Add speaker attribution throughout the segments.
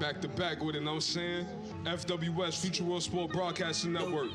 Speaker 1: Back to back with it, know what I'm saying? FWS, Future World Sport Broadcasting Network.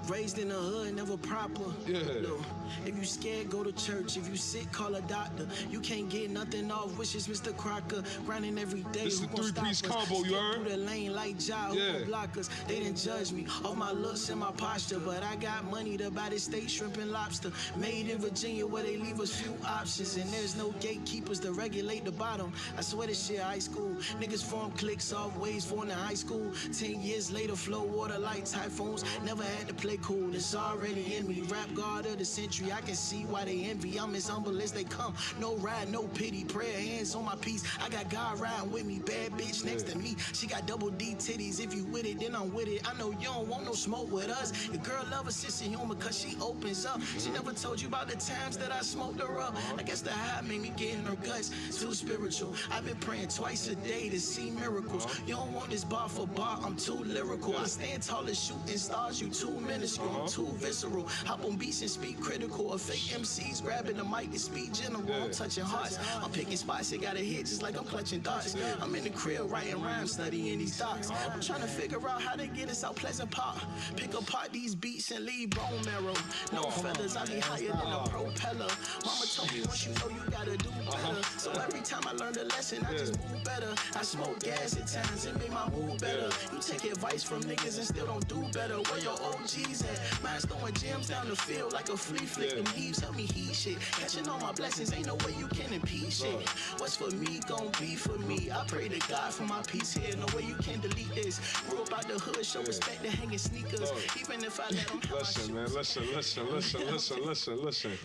Speaker 2: Raised in the hood, never proper.
Speaker 1: Yeah.
Speaker 2: Look, if you scared, go to church. If you sick, call a doctor. You can't get nothing off wishes, Mr. Crocker. Grinding every day.
Speaker 1: This is the three-piece combo, you heard?
Speaker 2: Through the lane like Ja, who gon' block us? They didn't judge me off my looks and my posture, but I got money to buy this steak, shrimp, and lobster. Made in Virginia, where they leave us few options, and there's no gatekeepers to regulate the bottom. I swear this shit high school. Niggas form cliques off ways for in high school. 10 years later, flow water like typhoons. Never had to play cool, it's already in me. Rap god of the century, I can see why they envy. I'm as humble as they come, no ride, no pity. Prayer hands on my piece, I got God riding with me. Bad bitch next to me, she got double D titties. If you with it, then I'm with it. I know you don't want no smoke with us. Your girl love her sister human cause she opens up. She never told you about the times that I smoked her up. I guess the high made me get in her guts, too spiritual. I've been praying twice a day to see miracles. You don't want this bar for bar, I'm too lyrical. I stand tall as shooting stars, you too minuscule. I'm too visceral, hop on beats and speak critical. A fake MCs grabbing the mic to speak general. I'm touching hearts, I'm picking spots that got a hit just like I'm clutching darts. I'm in the crib writing rhymes, studying these docs. I'm trying to figure out how to get us out Pleasant Park. Pick apart these beats and leave bone marrow. No feathers, I be higher than a propeller. Mama told me once you know you gotta do better. So every time I learned a lesson, I just move better. I smoke gas at times and make my mood better. You take advice from niggas and still don't do better. Where your OGs at? Mine's throwing gems down the field like a flea flick. Them heaves help me heat shit. Catching all my blessings, ain't no way you can impede shit. What's for me, gon' be for me. I pray to God for my peace here. No way you can delete this. Grew up out the hood, show respect to hanging sneakers. Even if I let them have
Speaker 1: Listen, man, listen.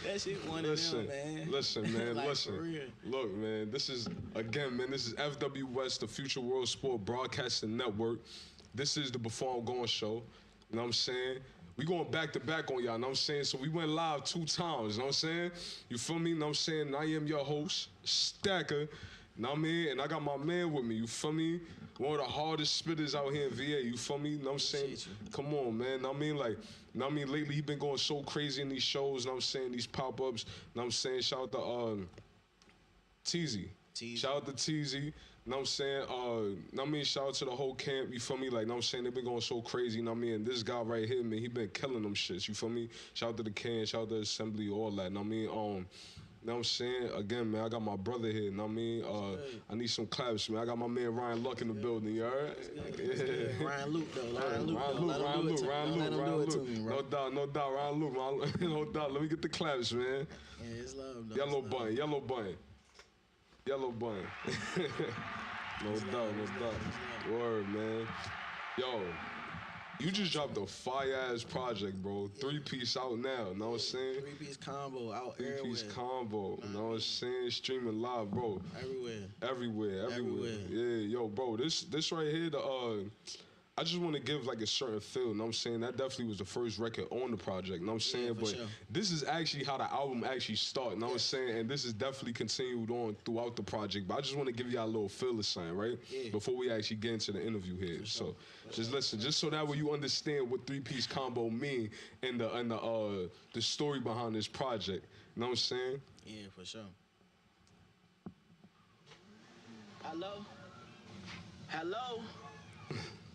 Speaker 2: That shit one of them, man.
Speaker 1: Listen, man,
Speaker 2: Like,
Speaker 1: listen.
Speaker 2: for real.
Speaker 1: Look, man, this is FWS, the Future World Sport Broadcasting Network. This is the Before I'm Going show. You know what I'm saying? We going back to back on y'all, know what I'm saying? So we went live 2 times, know what I'm saying? You feel me? Know what I'm saying? I am your host, Stacca, know what I mean? And I got my man with me, you feel me? One of the hardest spitters out here in VA, you feel me? Know what I'm saying? Come on, man, know what I mean? Like, know what I mean? Lately he been going so crazy in these shows, know what I'm saying? These pop-ups, know what I'm saying? Shout out to Teezy. Shout out to Teezy. Know what I'm saying? Know what I mean? Shout out to the whole camp, you feel me? Like, know what I'm saying? They been going so crazy, know what I mean? And this guy right here, man, he been killing them shits, you feel me? Shout out to the can, shout out to the assembly, all that, know what I mean? Know what I'm saying? Again, man, I got my brother here, know what I mean? I need some claps, man. I got my man Ryan Luck in the building, you heard?
Speaker 2: Yeah. Ryan Luke, though. Ryan Luke.
Speaker 1: No doubt, Ryan Luke, no doubt. Let me get the claps, man.
Speaker 2: Yeah, it's love, though.
Speaker 1: Yellow button. No doubt. Word, man. Yo, you just dropped a fire-ass project, bro. 3-piece out now, know what I'm saying?
Speaker 2: 3-piece combo out everywhere.
Speaker 1: 3-piece combo, know what I'm saying? Streaming live, bro. Everywhere. Yeah, yo, bro, this right here, I just want to give like a certain feel, know what I'm saying? That definitely was the first record on the project, know what I'm saying? But
Speaker 2: sure.
Speaker 1: This is actually how the album actually started, know what I'm saying? And this is definitely continued on throughout the project. But I just want to give y'all a little feel of something, right?
Speaker 2: Yeah.
Speaker 1: Before we actually get into the interview here. So just listen, just so that way you understand what 3-piece combo mean and the story behind this project. Know what I'm saying?
Speaker 2: Yeah, for sure. Hello?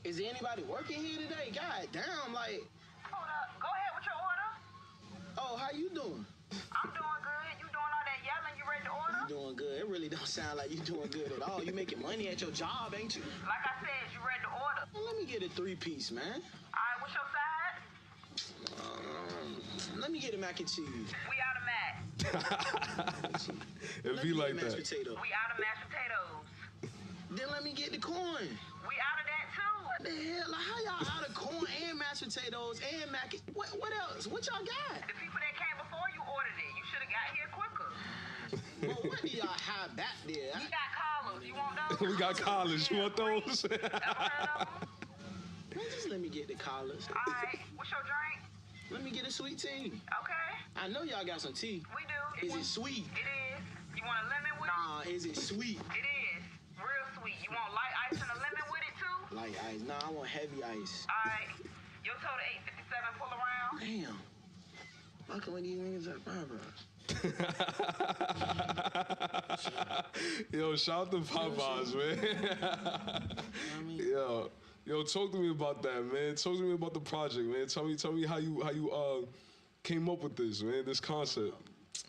Speaker 2: Is there anybody working here today? God damn, like...
Speaker 3: Hold up. Go ahead with your order.
Speaker 2: Oh, how you doing?
Speaker 3: I'm doing good. You doing all that yelling? You ready to order?
Speaker 2: You doing good. It really don't sound like you doing good at all. You making money at your job, ain't you?
Speaker 3: Like I said, you ready to order?
Speaker 2: Well, let me get a 3-piece, man.
Speaker 3: All right, what's your side?
Speaker 2: Let me get a mac and cheese.
Speaker 3: We out of mac.
Speaker 1: It be like that.
Speaker 2: Potato.
Speaker 3: We out of mashed potatoes.
Speaker 2: Then let me get the corn.
Speaker 3: We out of that too.
Speaker 2: What the hell? Like, how y'all out of corn and mashed potatoes and mac? What else? What y'all got?
Speaker 3: The people that came before you ordered it. You should have got here quicker.
Speaker 2: Well, what do y'all have back there?
Speaker 3: We got collars. You want those?
Speaker 1: We got collars. You want those?
Speaker 3: Ever heard of them?
Speaker 2: Man, just let me get the collars.
Speaker 3: All right. What's your drink?
Speaker 2: Let me get a sweet tea.
Speaker 3: Okay.
Speaker 2: I know y'all got some tea.
Speaker 3: We do.
Speaker 2: Is it sweet?
Speaker 3: It is. You want a lemon with it?
Speaker 2: Nah, is it sweet?
Speaker 3: It is. Real sweet. You want light ice and a lemon with it too?
Speaker 2: Light ice. Nah, I want heavy ice.
Speaker 3: All right. Your total 857. Pull around.
Speaker 2: Damn. fucking with these niggas at Barbara.
Speaker 1: Yo, shout out to Popeyes, man.
Speaker 2: I mean,
Speaker 1: Yo, talk to me about that, man. Talk to me about the project, man. Tell me how you came up with this, man. This concept.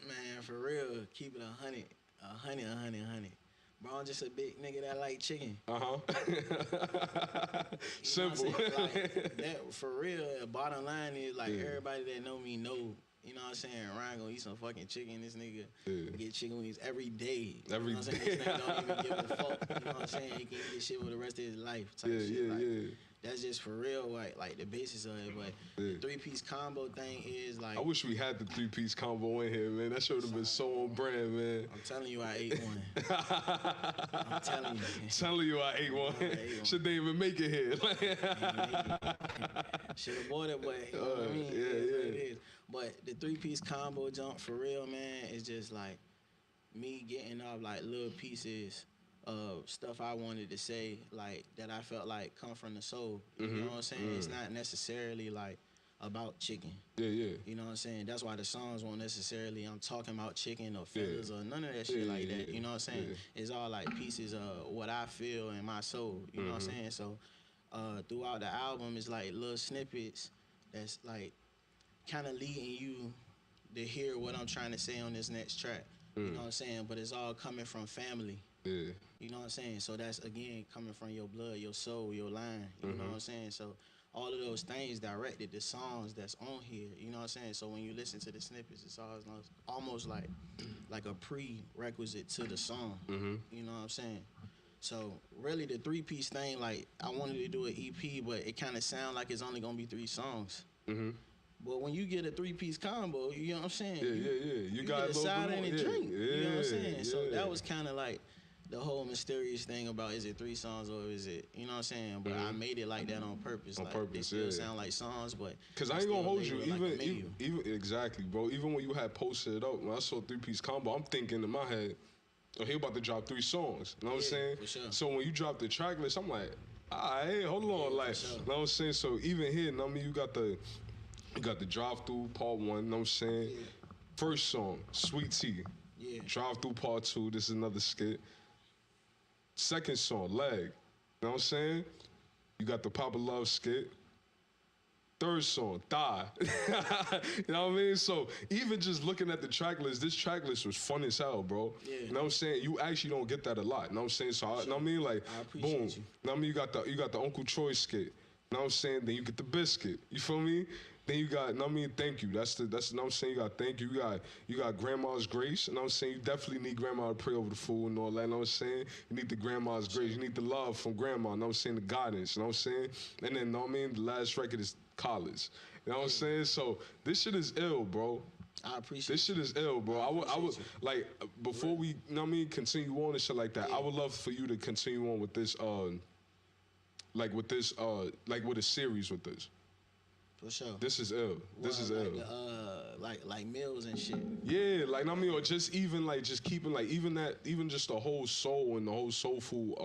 Speaker 2: Man, for real, keep it 100. Bro, I'm just a big nigga that like chicken.
Speaker 1: Simple.
Speaker 2: Like, that, for real, the bottom line is, like, everybody that know me know, you know what I'm saying, Ryan gonna eat some fucking chicken. This nigga get chicken wings every day.
Speaker 1: Every
Speaker 2: day. This nigga don't even give a fuck. You know what I'm saying? He can eat this shit for the rest of his life. Type shit. That's just for real, like the basis of it. But the 3-piece combo thing is like.
Speaker 1: I wish we had the 3-piece combo in here, man. That should have been so on brand, man.
Speaker 2: I'm telling you, I ate one. I'm telling you.
Speaker 1: Telling you, I ate one. Should they even make it here?
Speaker 2: Should have bought it, but you know what I mean? It is. But the 3-piece combo jump for real, man, is just like me getting up like little pieces of stuff I wanted to say, like that I felt like come from the soul. You know what I'm saying? It's not necessarily like about chicken. You know what I'm saying? That's why the songs won't necessarily I'm talking about chicken or feathers or none of that shit like that. You know what I'm saying? It's all like pieces of what I feel in my soul. You know what I'm saying? So throughout the album, it's like little snippets that's like kind of leading you to hear what I'm trying to say on this next track. You know what I'm saying? But it's all coming from family. You know what I'm saying? So that's, again, coming from your blood, your soul, your line. You know what I'm saying? So all of those things directed the songs that's on here. You know what I'm saying? So when you listen to the snippets, it's almost like a prerequisite to the song. You know what I'm saying? So really the 3-piece thing, like I wanted to do an EP, but it kind of sound like it's only going to be 3 songs. But when you get a 3-piece combo, you know what I'm saying?
Speaker 1: You got
Speaker 2: get a side and a drink. You know what I'm saying? So that was kind of like the whole mysterious thing about is it 3 songs or is it, you know what I'm saying? But I made it like that on purpose.
Speaker 1: On
Speaker 2: like,
Speaker 1: purpose,
Speaker 2: they still sound like songs, but
Speaker 1: because I ain't gonna hold you,
Speaker 2: like
Speaker 1: even exactly, bro. Even when you had posted it up, when I saw 3-piece combo, I'm thinking in my head, oh, he about to drop 3 songs. You know what I'm saying?
Speaker 2: For sure.
Speaker 1: So when you drop the track list, I'm like, hey, hold on, like,
Speaker 2: sure.
Speaker 1: You know what I'm saying? So even here, I mean, you got the drive through part 1. You know what I'm saying? First song, Sweet Tea. Drive through part 2. This is another skit. Second song, Leg. You know what I'm saying? You got the Papa Love skit. Third song, Die. You know what I mean? So even just looking at the track list, this track list was fun as hell, bro. You know what I'm saying? You actually don't get that a lot. You know what I'm saying? So you know what I mean? Like,
Speaker 2: I appreciate
Speaker 1: boom.
Speaker 2: you.
Speaker 1: You know what I mean? You got the Uncle Troy skit. You know what I'm saying? Then you get the biscuit. You feel me? Then you got, you know what I mean, thank you. That's you know what I'm saying? You got thank you. You got grandma's grace. You know what I'm saying? You definitely need grandma to pray over the food and all that. You know what I'm saying? You need the grandma's grace. You need the love from grandma. You know what I'm saying? The guidance. You know what I'm saying? And then, you know what I mean? The last record is College. You know what I'm saying? So this shit is ill, bro.
Speaker 2: I appreciate
Speaker 1: this shit is ill, bro. I would like, before we, you know what I mean, continue on and shit like that, I would love for you to continue on with this, like with a series with this.
Speaker 2: For sure.
Speaker 1: This is ill. This is ill.
Speaker 2: Like meals and shit.
Speaker 1: Yeah, like I mean, or just even like just keeping like even just the whole soul and the whole soulful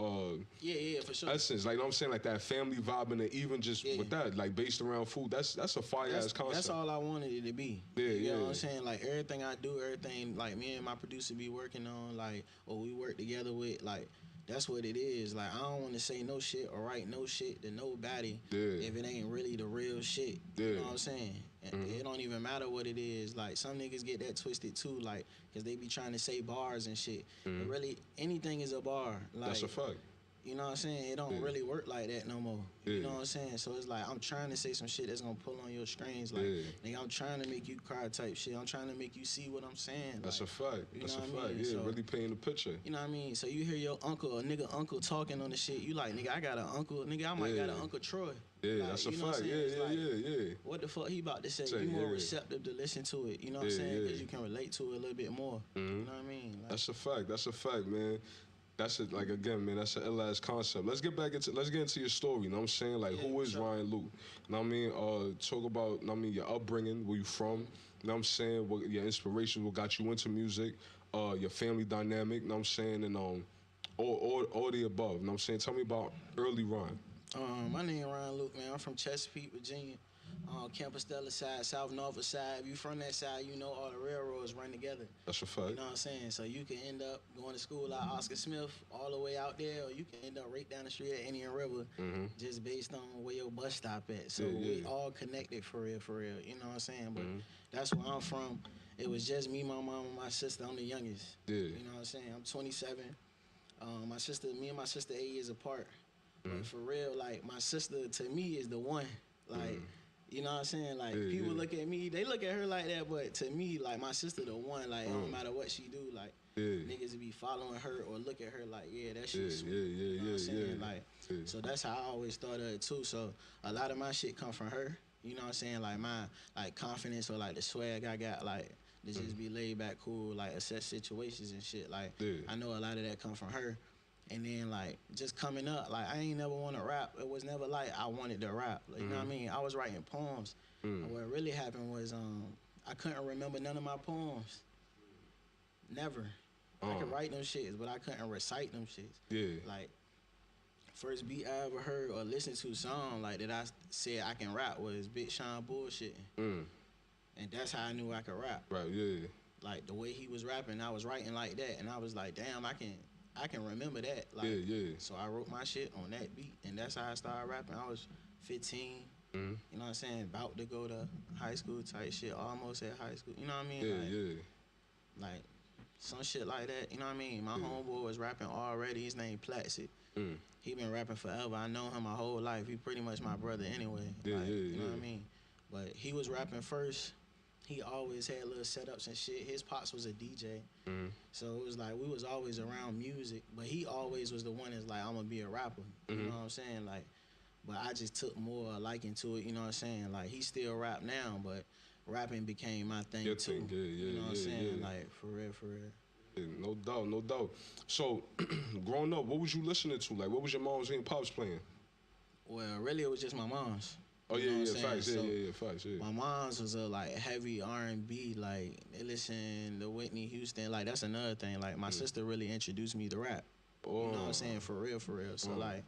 Speaker 2: for sure.
Speaker 1: essence. Like you know what I'm saying, like that family vibe and even just with that, like based around food. That's a fire ass concept.
Speaker 2: That's all I wanted it to be. You know what I'm saying? Like everything I do, everything like me and my producer be working on, like or we work together with, like. That's what it is. Like, I don't want to say no shit or write no shit to nobody if it ain't really the real shit. You know what I'm saying? It don't even matter what it is. Like, some niggas get that twisted too, like, because they be trying to say bars and shit. But really, anything is a bar. Like,
Speaker 1: that's a fact.
Speaker 2: You know what I'm saying? It don't really work like that no more. You know what I'm saying? So it's like, I'm trying to say some shit that's gonna pull on your strings. Like, nigga, I'm trying to make you cry type shit. I'm trying to make you see what I'm saying.
Speaker 1: That's
Speaker 2: like,
Speaker 1: a fact. That's a fact.
Speaker 2: mean?
Speaker 1: Yeah,
Speaker 2: So,
Speaker 1: really painting the picture.
Speaker 2: You know what I mean? So you hear your uncle, a nigga uncle talking on the shit. You like, nigga, I got an uncle. Nigga, I might got an Uncle Troy.
Speaker 1: Yeah,
Speaker 2: like,
Speaker 1: that's a
Speaker 2: you know
Speaker 1: fact. Yeah.
Speaker 2: What the fuck he about to say? You more receptive to listen to it. You know what I'm saying? Because you can relate to it a little bit more. You know what I mean? Like,
Speaker 1: that's a fact. That's a fact, man. That's it. Like again, man. That's an ill-ass concept. Let's get into your story. You know what I'm saying? Like, who is Ryan Luke? You know what I mean? Talk about, you know what I mean, your upbringing, where you from. You know what I'm saying? What your inspirations, what got you into music, your family dynamic. You know what I'm saying? And all the above. You know what I'm saying? Tell me about early Ryan.
Speaker 2: My name Ryan Luke, man. I'm from Chesapeake, Virginia. Campus Stella side, South Norfolk side. If you from that side, you know all the railroads run together.
Speaker 1: That's a fact.
Speaker 2: You know what I'm saying? So you can end up going to school like Oscar Smith all the way out there, or you can end up right down the street at Indian River, just based on where your bus stop at. So we all connected for real, for real. You know what I'm saying? But that's where I'm from. It was just me, my mom, and my sister. I'm the youngest.
Speaker 1: Yeah.
Speaker 2: You know what I'm saying? I'm 27. Me and my sister 8 years apart. But for real, like my sister to me is the one. Like, you know what I'm saying? Like people look at me, they look at her like that, but to me, like my sister the one. Like no matter what she do, like niggas be following her or look at her like, yeah, that shit's sweet. You know what I'm saying? Like, so that's how I always thought of it too. So a lot of my shit come from her. You know what I'm saying? Like my confidence or like the swag I got, like to just be laid back, cool, like assess situations and shit. Like I know a lot of that come from her. And then like just coming up, like I ain't never want to rap. It was never like I wanted to rap. Like, you know what I mean? I was writing poems. And what really happened was I couldn't remember none of my poems. Never. I could write them shits, but I couldn't recite them shits.
Speaker 1: Yeah.
Speaker 2: Like first beat I ever heard or listened to song like that I said I can rap was Big Sean Bullshitting. And that's how I knew I could rap.
Speaker 1: Right, yeah.
Speaker 2: Like the way he was rapping, I was writing like that, and I was like, damn, I can remember that. Like, so I wrote my shit on that beat, and that's how I started rapping. I was 15, you know what I'm saying, about to go to high school type shit, almost at high school, you know what I mean? Like some shit like that, you know what I mean? My homeboy was rapping already. His name Placid. He been rapping forever. I know him my whole life. He pretty much my brother anyway. You know what I mean? But he was rapping first. He always had little setups and shit. His pops was a DJ. So it was like we was always around music, but he always was the one that's like, I'm gonna be a rapper. You know what I'm saying? Like, but I just took more liking to it, you know what I'm saying? Like he still rap now, but rapping became my thing too. You know what I'm saying? Like for real, for real.
Speaker 1: Yeah, no doubt, no doubt. So, growing up, what was you listening to? Like, what was your mom's and pops playing?
Speaker 2: Well, really, it was just my mom's.
Speaker 1: Oh
Speaker 2: You know what I'm
Speaker 1: facts.
Speaker 2: saying?
Speaker 1: Facts. Yeah.
Speaker 2: My mom's was a like heavy R&B, like they listen to Whitney Houston. Like that's another thing. Like my sister really introduced me to rap. You know what I'm saying? For real, for real. So like,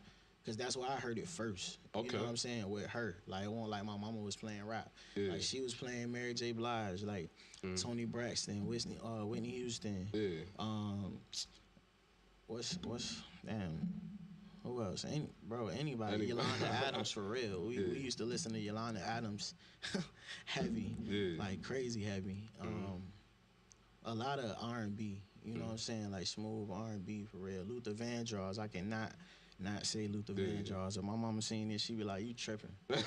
Speaker 2: cause that's why I heard it first. You know what I'm saying? With her, like it wasn't like my mama was playing rap. Like she was playing Mary J. Blige, like Tony Braxton, Whitney Houston. What's damn. Who else? Anybody. Yolanda Adams, for real. We used to listen to Yolanda Adams heavy, like crazy heavy. A lot of R&B, you know what I'm saying? Like smooth R&B, for real. Luther Vandross, I cannot not say Luther Vandross. If my mama seen this, she be like, you tripping. Like,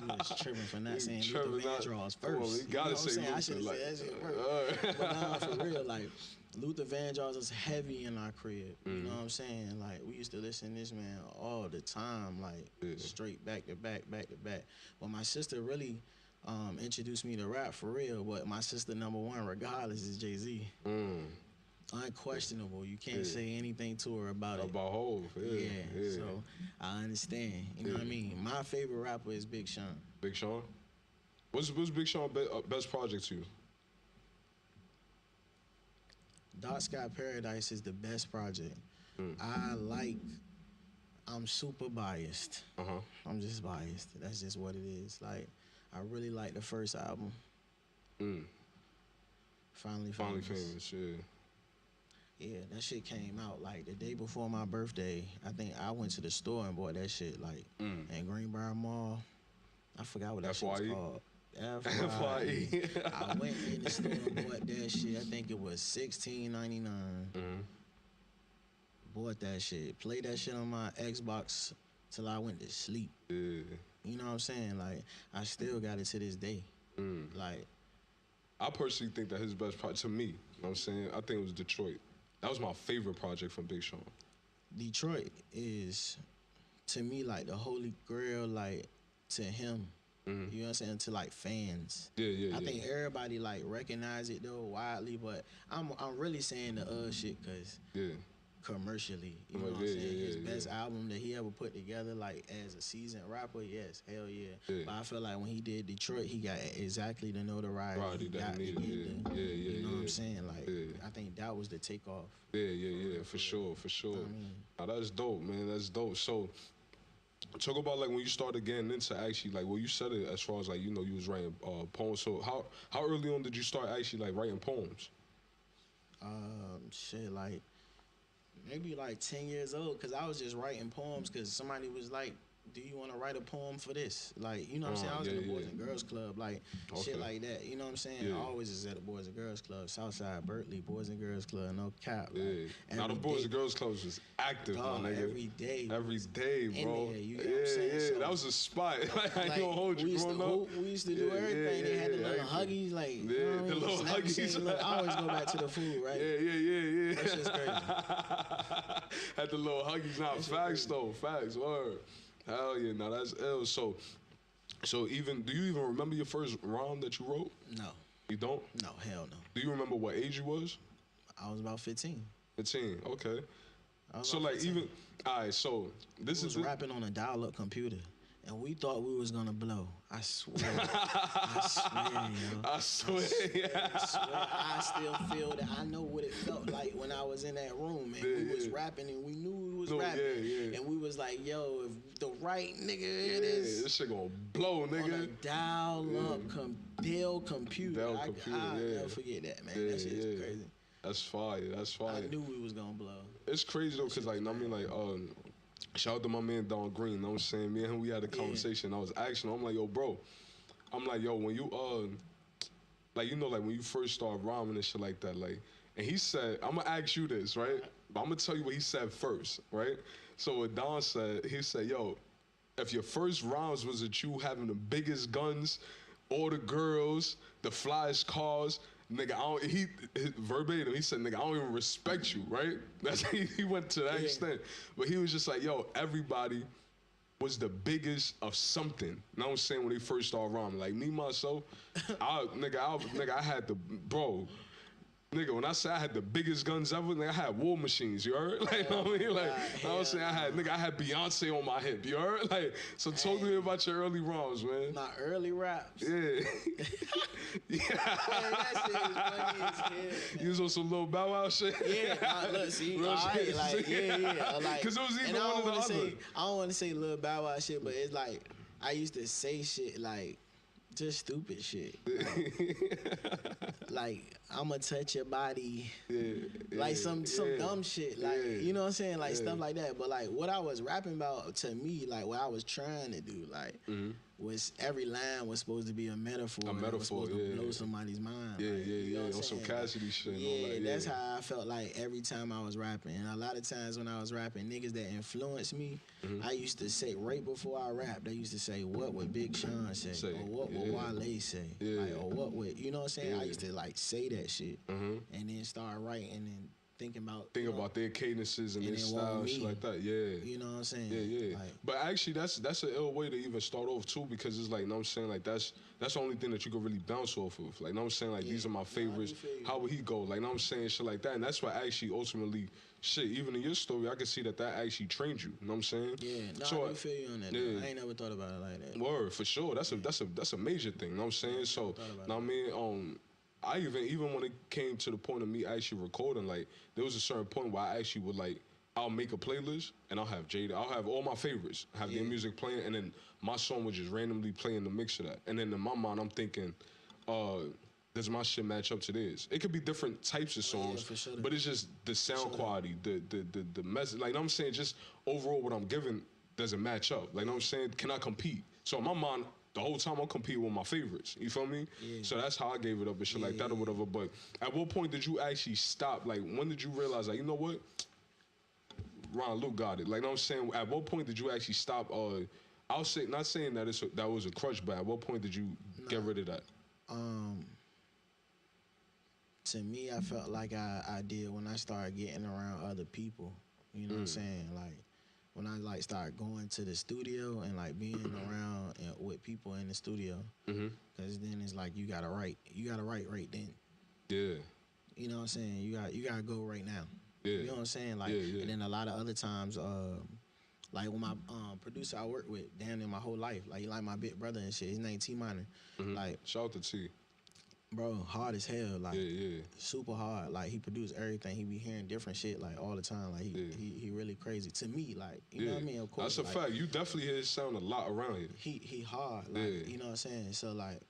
Speaker 2: you was tripping for not saying Luther Vandross first.
Speaker 1: Well, you gotta say Luther.
Speaker 2: I should have said that shit first. But nah, for real, like, Luther Vandross is heavy in our crib. You know what I'm saying? Like, we used to listen to this man all the time, like, straight back to back, back to back. But my sister really introduced me to rap for real. But my sister number one, regardless, is Jay-Z. Unquestionable. You can't say anything to her about it.
Speaker 1: About Hov,
Speaker 2: So I understand. You know what I mean? My favorite rapper is Big Sean.
Speaker 1: Big Sean? What's Big Sean's best project to you?
Speaker 2: Dark Sky Paradise is the best project. I'm super biased. I'm just biased. That's just what it is. Like, I really like the first album. Finally Famous, yeah, that shit came out like the day before my birthday. I think I went to the store and bought that shit like in Greenbrier Mall. I forgot what that shit was called. FYE. I went in the store and bought that shit. I think it was $16.99. Bought that shit. Played that shit on my Xbox till I went to sleep. You know what I'm saying? Like, I still got it to this day. Like,
Speaker 1: I personally think that his best project, to me, you know what I'm saying? I think it was Detroit. That was my favorite project from Big Sean.
Speaker 2: Detroit is, to me, like the holy grail, like, to him. You know what I'm saying? To like fans. I think everybody like recognize it though widely, but I'm really saying the shit because commercially, you know what I'm saying? His best album that he ever put together, like as a seasoned rapper, yes, hell yeah. But I feel like when he did Detroit, he got exactly the notoriety he got to get you know what I'm saying? Like I think that was the takeoff.
Speaker 1: For sure.
Speaker 2: I mean,
Speaker 1: Now, that's dope, man. That's dope. So, talk about like when you started getting into actually like well you said it as far as like you know you was writing poems. So how early on did you start actually like writing poems?
Speaker 2: Shit, like maybe like 10 years old, cause I was just writing poems, cause somebody was like, "Do you want to write a poem for this?" Like, you know what I'm saying? I was in the Boys and Girls Club, like shit like that. You know what I'm saying? I always was at the Boys and Girls Club, Southside Berkeley Boys and Girls Club, no cap. Like,
Speaker 1: now the Boys and Girls Clubs was active, my nigga.
Speaker 2: Every day,
Speaker 1: bro.
Speaker 2: There, you know what I'm saying? So,
Speaker 1: that was a spot. Like, I ain't gonna hold you,
Speaker 2: we used to do everything. They had the little huggies, like
Speaker 1: the little huggies.
Speaker 2: Look, I always go back to the food, right?
Speaker 1: Yeah.
Speaker 2: That's just crazy.
Speaker 1: Had the little huggies. Nah, facts though, facts. Word. Hell yeah, now that's ill. So even do you even remember your first rhyme that you wrote?
Speaker 2: No.
Speaker 1: You don't?
Speaker 2: No, hell no.
Speaker 1: Do you remember what age you was?
Speaker 2: I was about 15.
Speaker 1: 15, okay. So like 15. Even, all right, so this
Speaker 2: was rapping on a dial-up computer, and we thought we was gonna blow. I swear.
Speaker 1: I swear.
Speaker 2: I still feel that. I know what it felt like when I was in that room, and we was rapping, and we knew we was rapping, and we was like, yo, if the right nigga it is.
Speaker 1: This shit gonna blow, nigga.
Speaker 2: On a dial-up Dell computer. I'll never forget that, man. That shit is crazy.
Speaker 1: That's fire.
Speaker 2: I knew we was gonna blow.
Speaker 1: It's crazy though, cause like I mean, like shout out to my man Don Green. You know what I'm saying? Me and him, we had a conversation. I was asking him, I'm like, yo, bro. I'm like, yo, when you like you know, like when you first start rhyming and shit like that, like, and he said, I'm gonna ask you this, right? But I'm gonna tell you what he said first, right? So what Don said, he said, yo, if your first rhymes was that you having the biggest guns, all the girls, the flyest cars, nigga, verbatim, he said, nigga, I don't even respect you, right? That's he went to that extent. But he was just like, yo, everybody was the biggest of something. You know what I'm saying? When they first started rhyming. Like me, myself, I had the, bro, nigga, when I say I had the biggest guns ever, nigga, I had war machines, you heard? Like, you know what I mean? Like, I was saying I had Beyonce on my hip, you heard? Like, so talk to me about your early rhymes, man.
Speaker 2: My early raps?
Speaker 1: Yeah.
Speaker 2: Man, that shit is funny as hell.
Speaker 1: You was on some little Bow Wow shit?
Speaker 2: Yeah, look, see, like, like,
Speaker 1: because it was either one or the other.
Speaker 2: I don't want to say little Bow Wow shit, but it's like, I used to say shit like, just stupid shit. Like I'ma touch your body. Like some dumb shit. Like, you know what I'm saying? Like stuff like that. But like what I was rapping about, to me, like what I was trying to do, like was every line was supposed to be a metaphor.
Speaker 1: A metaphor,
Speaker 2: was supposed to blow somebody's mind.
Speaker 1: You know on some Cassidy shit.
Speaker 2: Yeah, that's how I felt like every time I was rapping. And a lot of times when I was rapping, niggas that influenced me, I used to say, right before I rapped, I used to say, what would Big Sean say? Or what would Wale say? Like, or what would, you know what I'm saying? I used to like say that shit and then start writing and then think about
Speaker 1: their cadences and their style and shit like that.
Speaker 2: You know what I'm saying?
Speaker 1: Yeah. Like, but actually that's an ill way to even start off too, because it's like, you know what I'm saying, like that's the only thing that you can really bounce off of. Like, you know what I'm saying, like these are my favorites. How would he go? Like, you know what I'm saying, shit like that. And that's what actually ultimately, shit, even in your story, I can see that actually trained you. You know what I'm saying?
Speaker 2: Yeah, so, I do feel you on that. I ain't never thought about it like that.
Speaker 1: Word, for sure. That's a major thing. You know what I'm saying? So, you know what I mean, I even when it came to the point of me actually recording, like, there was a certain point where I actually would, like, I'll make a playlist and I'll have Jada, I'll have all my favorites, have their music playing, and then my song would just randomly play in the mix of that. And then in my mind, I'm thinking, does my shit match up to this? It could be different types of songs,
Speaker 2: for sure.
Speaker 1: but it's just the sound quality, the message. Like, you know what I'm saying, just overall what I'm giving doesn't match up. Like, you know what I'm saying, can I compete? So in my mind, the whole time I'm competing with my favorites. You feel me?
Speaker 2: Yeah.
Speaker 1: So that's how I gave it up and shit like that or whatever. But at what point did you actually stop? Like, when did you realize, like, you know what? Ron Luke got it. Like, you know what I'm saying? At what point did you actually stop? I'll say, not saying that that was a crutch, but at what point did you get rid of that?
Speaker 2: To me, I felt like I did when I started getting around other people. You know what I'm saying? Like, when I like start going to the studio and like being around with people in the studio, because then it's like you gotta write right then.
Speaker 1: Yeah.
Speaker 2: You know what I'm saying? You gotta go right now.
Speaker 1: Yeah.
Speaker 2: You know what I'm saying? Like, and then a lot of other times, like when my producer I worked with damn near my whole life, like he like my big brother and shit. His name T Minor. Like,
Speaker 1: shout out to T.
Speaker 2: Bro, hard as hell, like
Speaker 1: Yeah.
Speaker 2: super hard. Like he produced everything. He be hearing different shit like all the time. Like he really crazy to me. Like you know what I mean? Of course,
Speaker 1: that's a fact. You definitely hear his sound a lot around here.
Speaker 2: He hard. Like you know what I'm saying. So like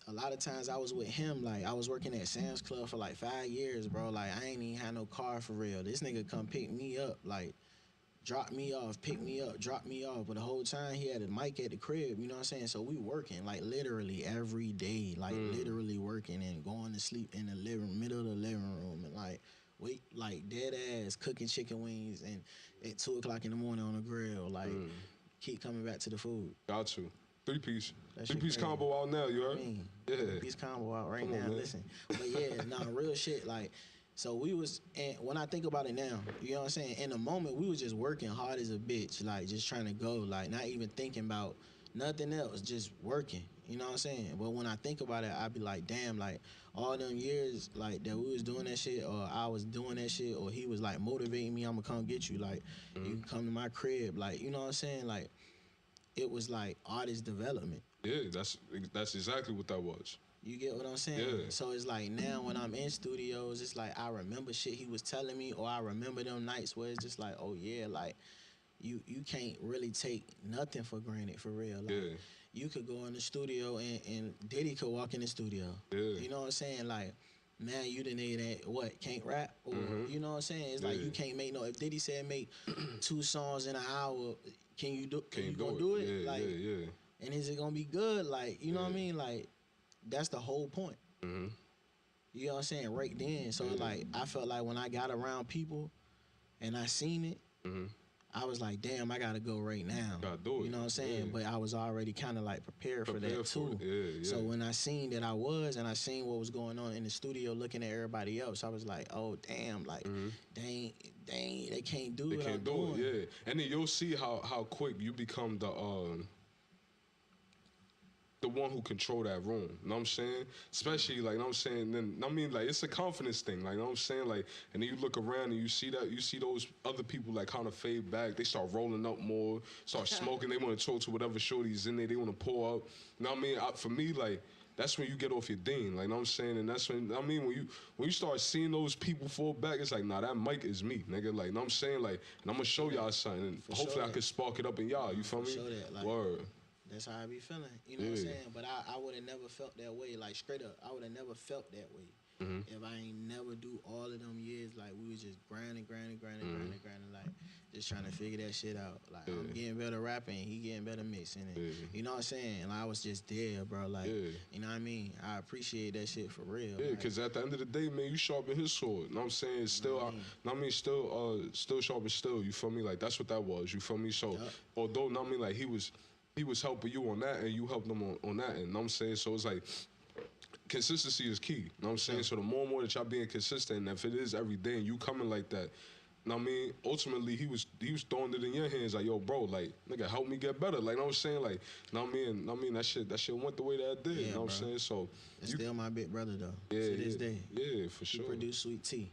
Speaker 2: a lot of times I was with him. Like I was working at Sam's Club for like 5 years, bro. Like I ain't even had no car for real. This nigga come pick me up, like drop me off, pick me up, drop me off. But the whole time he had a mic at the crib, you know what I'm saying? So we working like literally every day, like literally working and going to sleep in the middle of the living room and like wait, like dead ass cooking chicken wings and at 2 o'clock in the morning on the grill, like keep coming back to the food.
Speaker 1: Got to. 3-piece.
Speaker 2: That shit
Speaker 1: 3-piece
Speaker 2: crazy.
Speaker 1: combo out now, you heard?
Speaker 2: Yeah. 3-piece combo out right now. Listen. But yeah, nah, real shit. Like, so we was, and when I think about it now, you know what I'm saying? In the moment, we was just working hard as a bitch, like just trying to go, like not even thinking about nothing else, just working. You know what I'm saying? But when I think about it, I be like, damn, like all them years, like that we was doing that shit, or I was doing that shit, or he was like motivating me, I'ma come get you, like you can come to my crib, like you know what I'm saying, like. It was like artist development.
Speaker 1: Yeah, that's exactly what that was.
Speaker 2: You get what I'm saying?
Speaker 1: Yeah.
Speaker 2: So it's like now when I'm in studios, it's like I remember shit he was telling me, or I remember them nights where it's just like, oh yeah, like you can't really take nothing for granted for real. Like, you could go in the studio and Diddy could walk in the studio.
Speaker 1: Yeah.
Speaker 2: You know what I'm saying? Like, man, you the nigga that what can't rap, or you know what I'm saying? It's like you can't make no. If Diddy said make 2 songs in an hour. Can you do it?
Speaker 1: Yeah,
Speaker 2: like, and is it gonna be good? Like, you know what I mean? Like, that's the whole point. You know what I'm saying? Right then. So like, I felt like when I got around people, and I seen it, I was like, damn, I gotta go right now.
Speaker 1: Gotta do it.
Speaker 2: You know what I'm saying? But I was already kind of like prepared for that too.
Speaker 1: Yeah.
Speaker 2: So when I seen that I was, and I seen what was going on in the studio, looking at everybody else, I was like, oh damn, like they can't do it. They can't do it.
Speaker 1: Yeah. And then you'll see how quick you become the one who control that room. You know what I'm saying? Especially, like, you know what I'm saying? Then, I mean, like, it's a confidence thing. Like, you know what I'm saying? Like, and then you look around and you see those other people, like, kind of fade back. They start rolling up more, start smoking. They want to talk to whatever shorty's in there. They want to pour up. You know what I mean? For me, like, that's when you get off your dean. Like, you know what I'm saying? And that's when, I mean, when you start seeing those people fall back, it's like, nah, that mic is me, nigga. Like, you know what I'm saying? Like, and I'm going to show y'all something. And hopefully I can spark it up in y'all. You feel me?
Speaker 2: Show that, like,
Speaker 1: word.
Speaker 2: That's how I be feeling. You know what I'm saying? But I would have never felt that way. Like, straight up, I would have never felt that way. If I ain't never do all of them years, like, we was just grinding, like, just trying to figure that shit out. Like, I'm getting better rapping, he getting better mixing. And, you know what I'm saying? And I was just there, bro. Like, you know what I mean? I appreciate that shit for real.
Speaker 1: Yeah, because at the end of the day, man, you sharpen his sword. You know what I'm saying? It's still, still sharp and still. You feel me? Like, that's what that was. You feel me? So, although, you know what I mean? Like, he was helping you on that, and you helped him on that end. You know what I'm saying? So it's like, consistency is key. You know what I'm saying? So the more and more that y'all being consistent, and if it is every day and you coming like that, you know what I mean? Ultimately, he was throwing it in your hands like, yo, bro, like, nigga, help me get better. Like, you know what I'm saying? Like, you know what I mean? That shit went the way that it did. You know what I'm saying? So
Speaker 2: it's still my big brother, though.
Speaker 1: Yeah,
Speaker 2: to this day.
Speaker 1: Yeah, for sure.
Speaker 2: He produced Sweet Tea.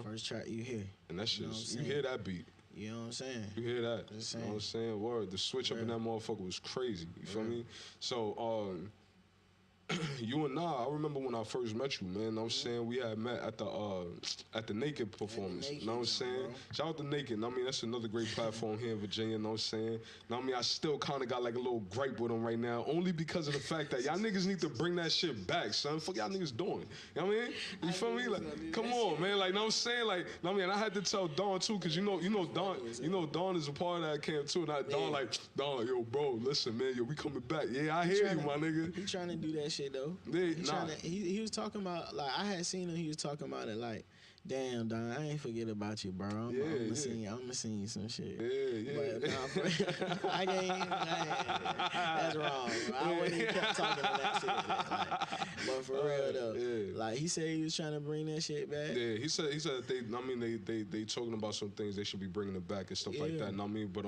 Speaker 2: First track you hear.
Speaker 1: And that shit, you hear that beat.
Speaker 2: You know what I'm saying?
Speaker 1: You hear that? You know what I'm saying? Word. The switch up in that motherfucker was crazy. You feel me? So, you and I remember when I first met you, man. You know what I'm saying? We had met at the Naked performance. You know what I'm saying? Bro. Shout out to Naked. I mean, that's another great platform here in Virginia. You know what I'm saying? You know what I mean? I still kind of got like a little gripe with them right now, only because of the fact that y'all niggas need to bring that shit back, son. Fuck y'all niggas doing. You know what I mean? You feel me? Like, come on, man. Like, you know what I'm saying? Like, you know what I mean? I had to tell Dawn too, cause you know Dawn is a part of that camp too. And Dawn like, Dawn, yo, bro, listen, man, yo, we coming back. Yeah, I hear you, my nigga.
Speaker 2: He trying to do that shit though. He was talking about, like, I had seen him, he was talking about it like, damn, Don, I ain't forget about you, bro. I'm gonna send you some shit.
Speaker 1: Yeah.
Speaker 2: But nah, I can't, that's wrong, bro. I wouldn't even kept talking to that shit. Like, but for real though, like, he said he was trying to bring that shit back.
Speaker 1: Yeah, he said they talking about some things, they should be bringing it back and stuff like that. You know what I mean? But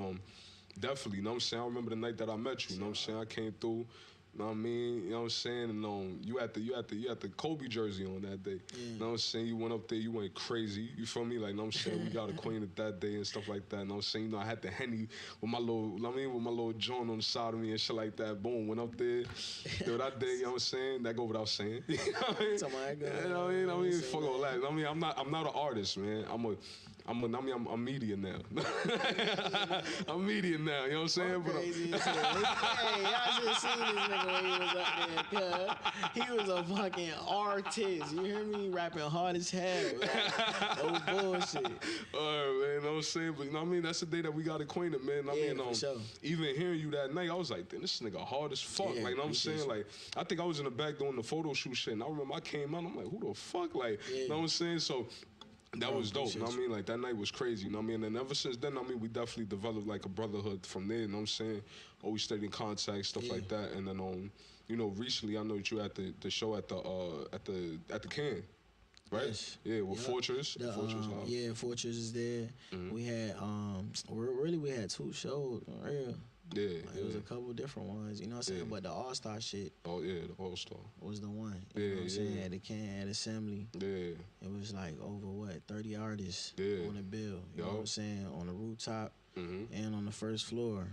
Speaker 1: definitely, you know what I'm saying? I remember the night that I met you. You know what I'm saying? I came through. You know what I mean? You know what I'm saying? And you had the Kobe jersey on that day.
Speaker 2: Yeah.
Speaker 1: You know what I'm saying? You went up there, you went crazy. You feel me? Like, you know what I'm saying? We got acquainted that day and stuff like that. You know what I'm saying? You know, I had the Henny with my little joint on the side of me and shit like that. Boom, went up there. Did that day, you know what I'm saying? That go without saying. You know what I mean? You know what I mean? Fuck all that. I mean, I'm not an artist, man. I'm media now. I'm media now, you know what I'm saying?
Speaker 2: Crazy as hell. Hey, y'all should have seen this nigga when he was up there, cuz. He was a fucking artist. You hear me? Rapping hard as hell. Like, no bullshit.
Speaker 1: Man, you know what I'm saying? But you know what I mean? That's the day that we got acquainted, man. I mean,
Speaker 2: for sure.
Speaker 1: Even hearing you that night, I was like, damn, this nigga hard as fuck.
Speaker 2: Yeah,
Speaker 1: like, you know what I'm saying?
Speaker 2: you.
Speaker 1: Like, I think I was in the back doing the photo shoot shit, and I remember I came out, I'm like, who the fuck? Like, you know what I'm saying? So, that was dope, you know what I mean? Like, that night was crazy, you know what I mean? And ever since then, I mean, we definitely developed, like, a brotherhood from there, you know what I'm saying? Always stayed in contact, stuff like that. And then, you know, recently, I know that you at the show at the Can, right?
Speaker 2: Yes.
Speaker 1: Yeah, with Fortress.
Speaker 2: Yeah, Fortress is there. We had, we had 2 shows, for real.
Speaker 1: Yeah,
Speaker 2: like, it was a couple different ones, you know what I'm saying? But the All-Star shit.
Speaker 1: Oh, yeah, the All-Star.
Speaker 2: Was the one. You know what I'm saying? At the Can, at Assembly.
Speaker 1: Yeah.
Speaker 2: It was like over, 30 artists on the bill. You know what I'm saying? On the rooftop and on the first floor.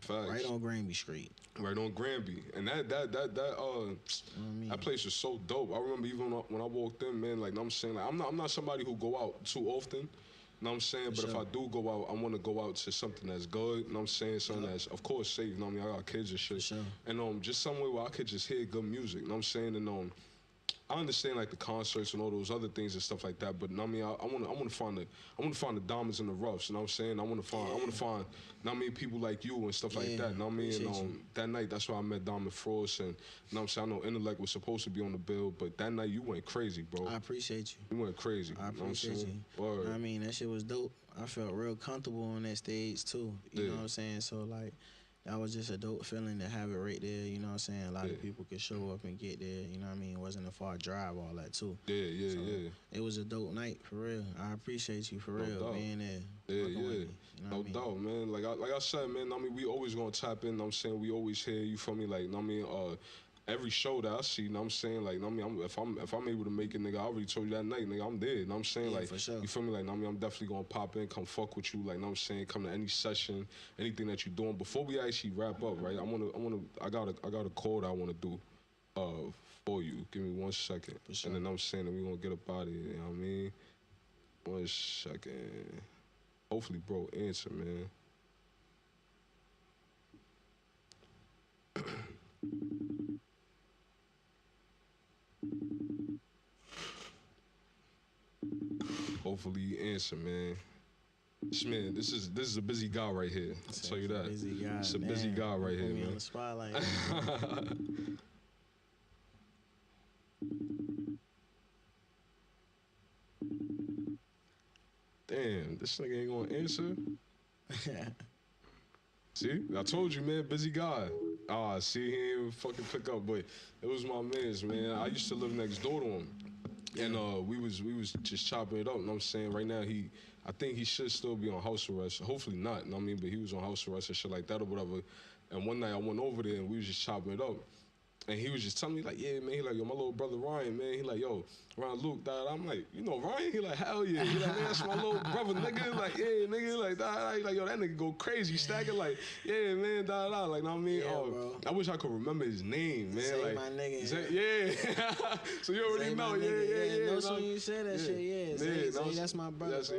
Speaker 1: Facts.
Speaker 2: Right on Granby Street.
Speaker 1: Right on Granby. And that place was so dope. I remember even when I walked in, man, like, you know what I'm saying? Like, I'm not somebody who go out too often. You know what I'm saying? But if I do go out, I want to go out to something that's good. You know what I'm saying? Something that's, of course, safe. You know what I mean? I got kids and shit. And just somewhere where I could just hear good music. You know what I'm saying? And I understand like the concerts and all those other things and stuff like that. But you know what I mean? I want to find the diamonds in the roughs. You know what I'm saying? I want to find. You know what I mean? People like you and stuff like that. You know what I mean? And that night, that's why I met Diamond Frost. And you know what I'm saying? I know Intellect was supposed to be on the bill, but that night you went crazy, bro.
Speaker 2: I appreciate you.
Speaker 1: You went crazy.
Speaker 2: I appreciate you.
Speaker 1: Word.
Speaker 2: You know what I mean? That shit was dope. I felt real comfortable on that stage too. You know what I'm saying? So like, that was just a dope feeling to have it right there. You know what I'm saying? A lot of people could show up and get there. You know what I mean? It wasn't a far drive, all that too. Yeah. It was a dope night for real. I appreciate you for real being there.
Speaker 1: Yeah. No doubt, man. Like I said, man. I mean, we always gonna tap in. You know what I'm saying? We always hear you from me. Like, you know what I mean? Every show that I see, you know what I'm saying? Like, you know what I mean? If I'm able to make it, nigga, I already told you that night, nigga, I'm there. You know what I'm saying? Like,
Speaker 2: for sure.
Speaker 1: You feel me? Like, you know what I mean? I'm definitely gonna pop in, come fuck with you. Like, you know what I'm saying? Come to any session, anything that you're doing. Before we actually wrap up, right? I got a call that I wanna do for you. Give me 1 second.
Speaker 2: For sure.
Speaker 1: And then I'm saying that we gonna get up out of here, you know what I mean? 1 second. Hopefully, bro, answer, man. Hopefully you answer, man. Man, this is a busy guy right here. I'll tell you that.
Speaker 2: Busy guy.
Speaker 1: It's a busy guy right here,
Speaker 2: Put me
Speaker 1: man.
Speaker 2: on the spotlight.
Speaker 1: Damn, this nigga ain't gonna answer. See, I told you, man, busy guy. See, he ain't even fucking pick up, but it was my man's, man. I used to live next door to him. And we was just chopping it up, you know what I'm saying? Right now, I think he should still be on house arrest. Hopefully not, you know what I mean? But he was on house arrest and shit like that or whatever. And one night I went over there and we was just chopping it up. And he was just telling me, like, yeah, man, he like, yo, my little brother Ryan, man, he like, yo, Ryan Luke, dad. I'm like, you know Ryan? He like, hell yeah. He like, man, that's my little brother, nigga. Like, yeah, nigga, like, dad. He like, yo, that nigga go crazy, Stacca. Like, yeah, man, dad. Like, know what I mean?
Speaker 2: Bro.
Speaker 1: I wish I could remember his name, man.
Speaker 2: Say
Speaker 1: like,
Speaker 2: my nigga.
Speaker 1: Yeah. So you already know, yeah.
Speaker 2: No, so you said that shit, yeah. Zay, that's my brother,
Speaker 1: that's,
Speaker 2: bro.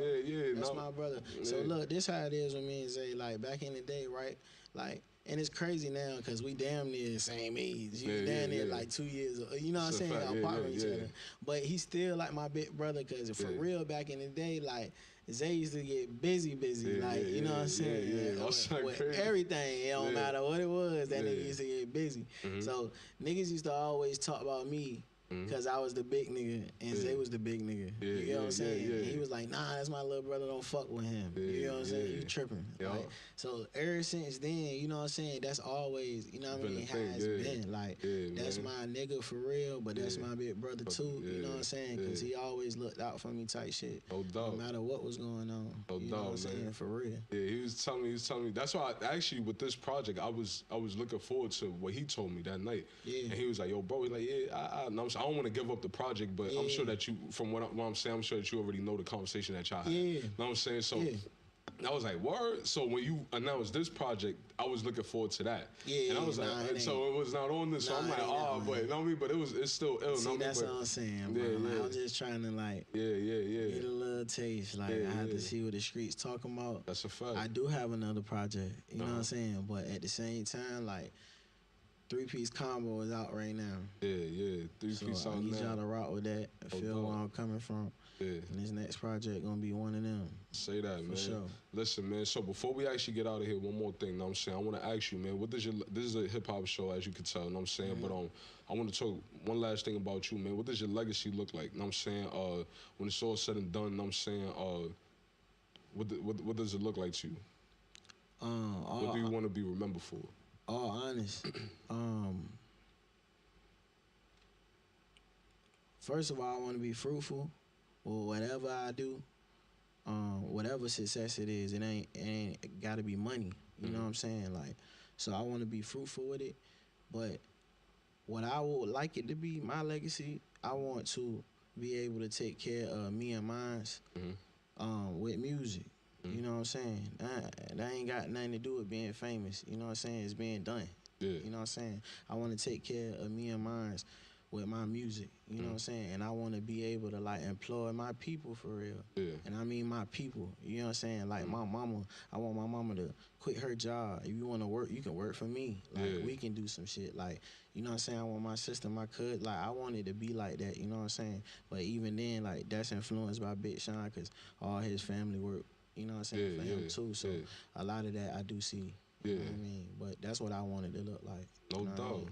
Speaker 2: That's
Speaker 1: no.
Speaker 2: my brother.
Speaker 1: Yeah.
Speaker 2: So look, this how it is with me and Zay. Like, back in the day, right? Like, and it's crazy now because we damn near the same age. You damn near like 2 years, you know what I'm saying? Apart from each other. But he's still like my big brother because for real, back in the day, like, Zay used to get busy, like, you know what I'm saying? With everything, it don't matter what it was, that nigga used to get busy. So niggas used to always talk about me Cause I was the big nigga and Zay was the big nigga. You know what I'm saying? And he was like, nah, that's my little brother, don't fuck with him. You know what I'm saying? You tripping. Like, so ever since then, you know what I'm saying, that's always, you know what I mean, how it's been. Like, that's my nigga for real, but that's my big brother too. You know what I'm saying? Cause he always looked out for me type shit. No matter what was going on. You know what I'm saying? For real.
Speaker 1: Yeah, he was telling me. That's why actually with this project, I was looking forward to what he told me that night. And he was like, yo, bro, he's like, I don't want to give up the project, but I'm sure that you, from what I'm saying, I'm sure that you already know the conversation that y'all had. You know what I'm saying? So I was like, word? So when you announced this project, I was looking forward to that. And I was like, so it was not on this. So I'm like, but you know what I mean? But it's still ill.
Speaker 2: See, that's what I'm saying, bro. Like, I'm just trying to like get a little taste. Like I have to see what the streets talking about.
Speaker 1: That's a fact.
Speaker 2: I do have another project, you know what I'm saying? But at the same time, like, 3-piece combo is out right now.
Speaker 1: 3-piece out now.
Speaker 2: I need y'all to rock with that. Feel where I'm coming from. And this next project gonna be one of them.
Speaker 1: Say that, man.
Speaker 2: For sure.
Speaker 1: Listen, man. So before we actually get out of here, one more thing. Know what I'm saying, I want to ask you, man. This is a hip hop show, as you can tell. Know what I'm saying, but I want to talk one last thing about you, man. What does your legacy look like? Know what I'm saying, when it's all said and done. Know what I'm saying, what does it look like to you? What do you want to be remembered for?
Speaker 2: All honest. First of all, I want to be fruitful with whatever I do. Whatever success it is, it ain't got to be money. You know what I'm saying? Like, so I want to be fruitful with it. But what I would like it to be, my legacy, I want to be able to take care of me and mines with music. You know what I'm saying? That ain't got nothing to do with being famous. You know what I'm saying? It's being done. You know what I'm saying? I want to take care of me and mine with my music. You know what I'm saying? And I want to be able to, like, employ my people for real. And I mean my people. You know what I'm saying? Like, my mama, I want my mama to quit her job. If you want to work, you can work for me. Like, we can do some shit. Like, you know what I'm saying? I want my sister, my cousin. Like, I want it to be like that. You know what I'm saying? But even then, like, that's influenced by Big Sean because all his family work. You know what I'm saying, for him too. So a lot of that I do see. You know what I mean? But that's what I wanted to look like.
Speaker 1: No doubt.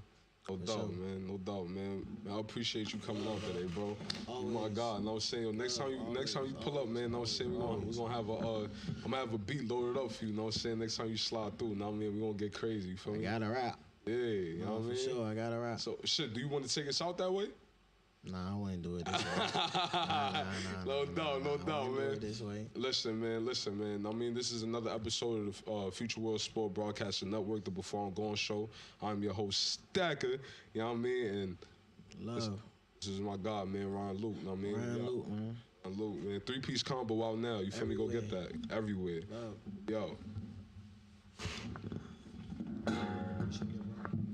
Speaker 1: No doubt, man. No doubt, man. I appreciate you coming out today, bro. Oh my God. No, I'm saying, next time you pull up, man, no, I'm saying we're gonna have I'm gonna have a beat loaded up for you, know what I'm saying? Next time you slide through, know what I mean? We're gonna get crazy, you feel me?
Speaker 2: I gotta rap.
Speaker 1: Yeah, you know what I mean?
Speaker 2: For sure, I gotta rap.
Speaker 1: So shit, do you want to take us out that way?
Speaker 2: Nah, I wouldn't do it this way.
Speaker 1: No doubt, man.
Speaker 2: Do it this way.
Speaker 1: Listen, man. I mean, this is another episode of the Future World Sport Broadcasting Network, the Before I'm Gone Show. I'm your host, Stacca. You know what I mean? And
Speaker 2: love.
Speaker 1: This is my guy, man, Ryan Luke. You know what I mean?
Speaker 2: Ryan Luke, man.
Speaker 1: Ryan Luke, man. 3-piece combo out now. You feel me? Go get that everywhere.
Speaker 2: Love.
Speaker 1: Yo.